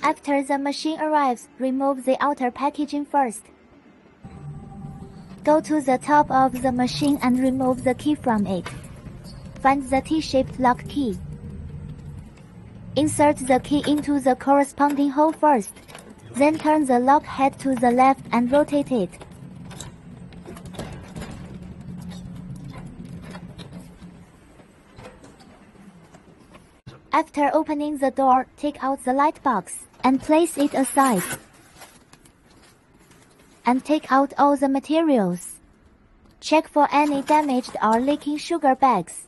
After the machine arrives, remove the outer packaging first. Go to the top of the machine and remove the key from it. Find the T-shaped lock key. Insert the key into the corresponding hole first. Then turn the lock head to the left and rotate it. After opening the door, take out the light box and place it aside. And take out all the materials. Check for any damaged or leaking sugar bags,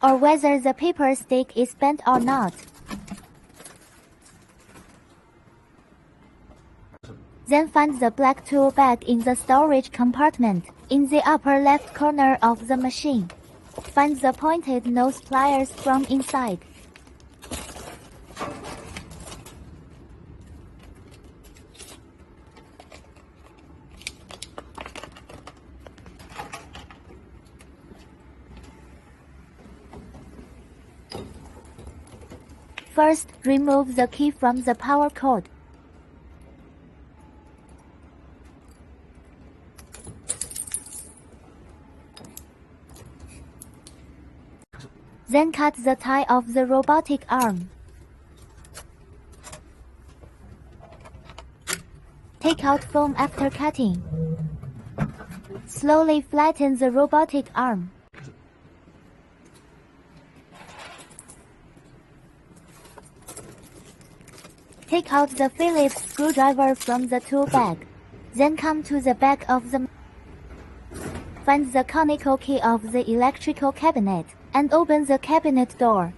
or whether the paper stick is bent or not. Then find the black tool bag in the storage compartment, in the upper left corner of the machine. Find the pointed nose pliers from inside. First, remove the key from the power cord. Then cut the tie of the robotic arm. Take out foam after cutting. Slowly flatten the robotic arm. Take out the Phillips screwdriver from the tool bag. Then come to the back of the Find the conical key of the electrical cabinet and open the cabinet door.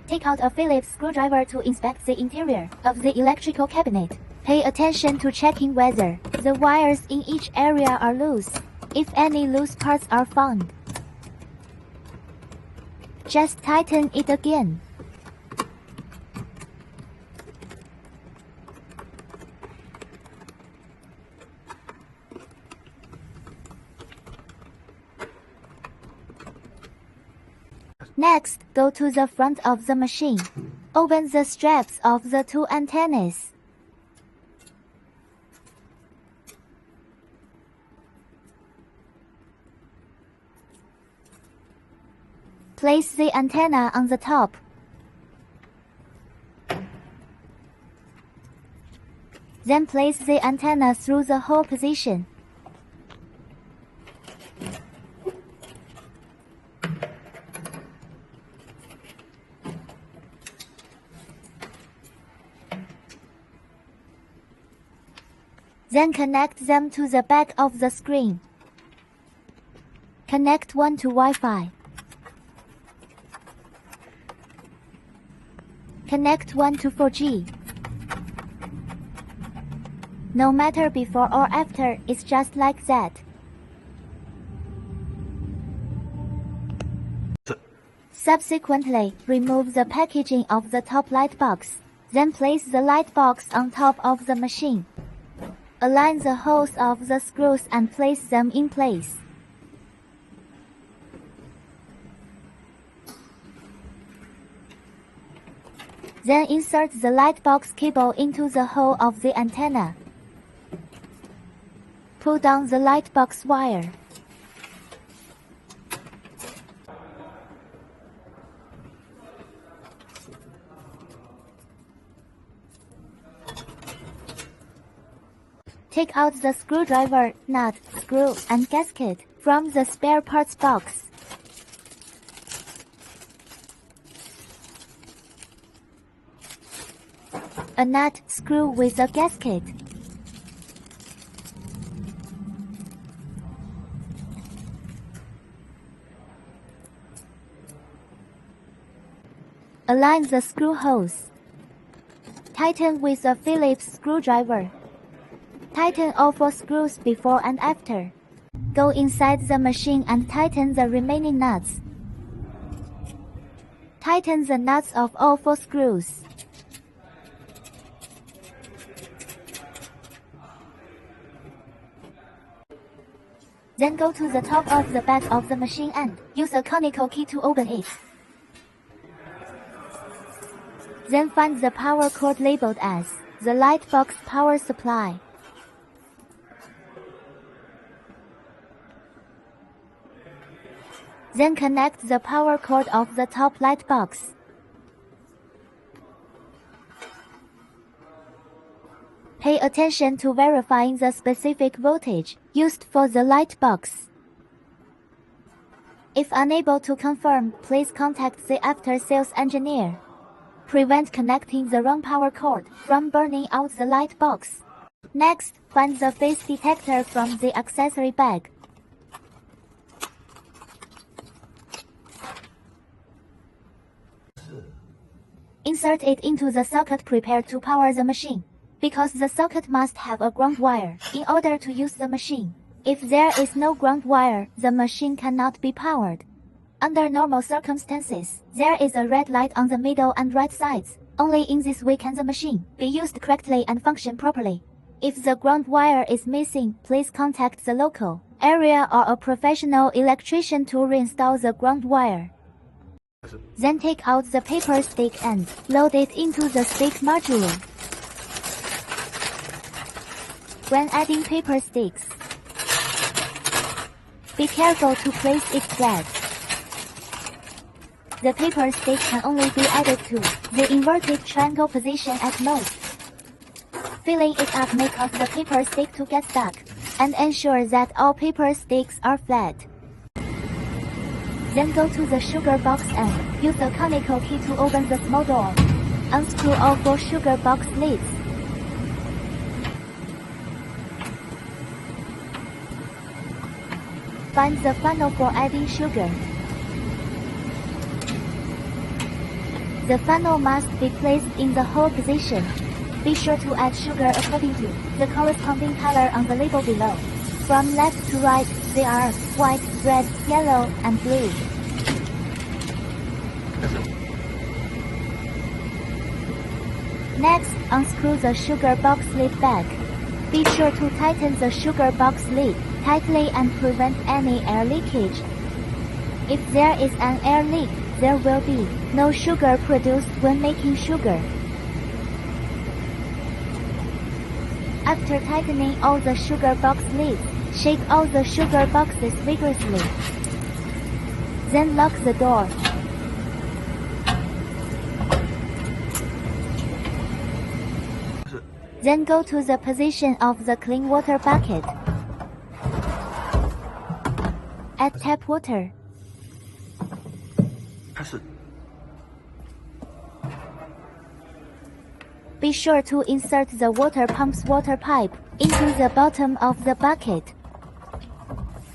Take out a Phillips screwdriver to inspect the interior of the electrical cabinet. Pay attention to checking whether the wires in each area are loose. If any loose parts are found, just tighten it again. Next, go to the front of the machine. Open the straps of the two antennas. Place the antenna on the top. Then place the antenna through the hole position. Then connect them to the back of the screen. Connect one to Wi-Fi. Connect one to 4G. No matter before or after, it's just like that. Subsequently, remove the packaging of the top light box. Then place the light box on top of the machine. Align the holes of the screws and place them in place. Then insert the light box cable into the hole of the antenna. Pull down the light box wire. Take out the screwdriver, nut, screw, and gasket from the spare parts box. A nut, screw with a gasket. Align the screw holes. Tighten with a Phillips screwdriver. Tighten all 4 screws before and after. Go inside the machine and tighten the remaining nuts. Tighten the nuts of all 4 screws. Then go to the top of the back of the machine and use a conical key to open it. Then find the power cord labeled as the light box power supply. Then connect the power cord of the top light box. Pay attention to verifying the specific voltage used for the light box. If unable to confirm, please contact the after-sales engineer. Prevent connecting the wrong power cord from burning out the light box. Next, find the phase detector from the accessory bag. Insert it into the socket prepared to power the machine, because the socket must have a ground wire in order to use the machine. If there is no ground wire, the machine cannot be powered. Under normal circumstances, there is a red light on the middle and right sides. Only in this way can the machine be used correctly and function properly. If the ground wire is missing, please contact the local area or a professional electrician to reinstall the ground wire. Then take out the paper stick and load it into the stick module. When adding paper sticks, be careful to place it flat. The paper stick can only be added to the inverted triangle position at most. Filling it up may cause the paper stick to get stuck, and ensure that all paper sticks are flat. Then go to the sugar box and use the conical key to open the small door. Unscrew all 4 sugar box lids. Find the funnel for adding sugar. The funnel must be placed in the hole position. Be sure to add sugar according to the corresponding color on the label below. From left to right, they are white, red, yellow, and blue. Next, unscrew the sugar box lid back. Be sure to tighten the sugar box lid tightly and prevent any air leakage. If there is an air leak, there will be no sugar produced when making sugar. After tightening all the sugar box lids, shake all the sugar boxes vigorously. Then lock the door. Then go to the position of the clean water bucket. Add tap water. Be sure to insert the water pump's water pipe into the bottom of the bucket.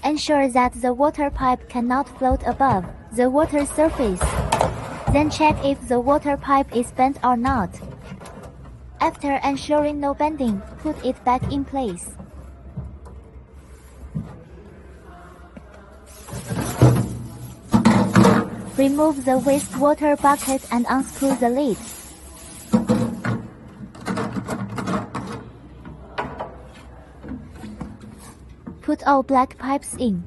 Ensure that the water pipe cannot float above the water surface. Then check if the water pipe is bent or not. After ensuring no bending, put it back in place. Remove the wastewater bucket and unscrew the lid. Put all black pipes in.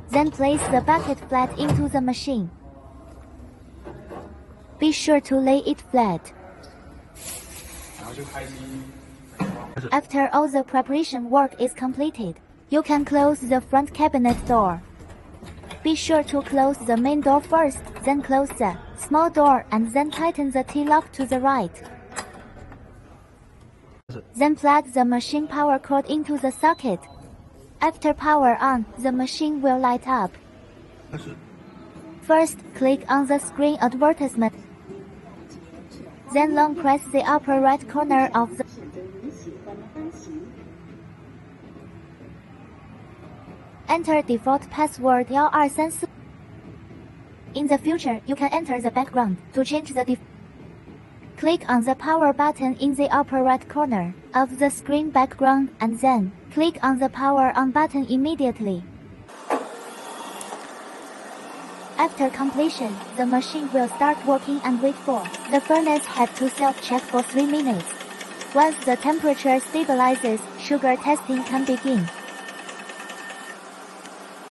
Then place the bucket flat into the machine. Be sure to lay it flat. After all the preparation work is completed, you can close the front cabinet door. Be sure to close the main door first, then close the small door and then tighten the T-lock to the right. Then plug the machine power cord into the socket. After power on, the machine will light up. First, click on the screen advertisement. Then long press the upper right corner of the Enter default password 1234. In the future, you can enter the background to change the Click on the power button in the upper right corner of the screen background and then click on the power on button immediately. After completion, the machine will start working and wait for the furnace head to self-check for 3 minutes. Once the temperature stabilizes, sugar testing can begin.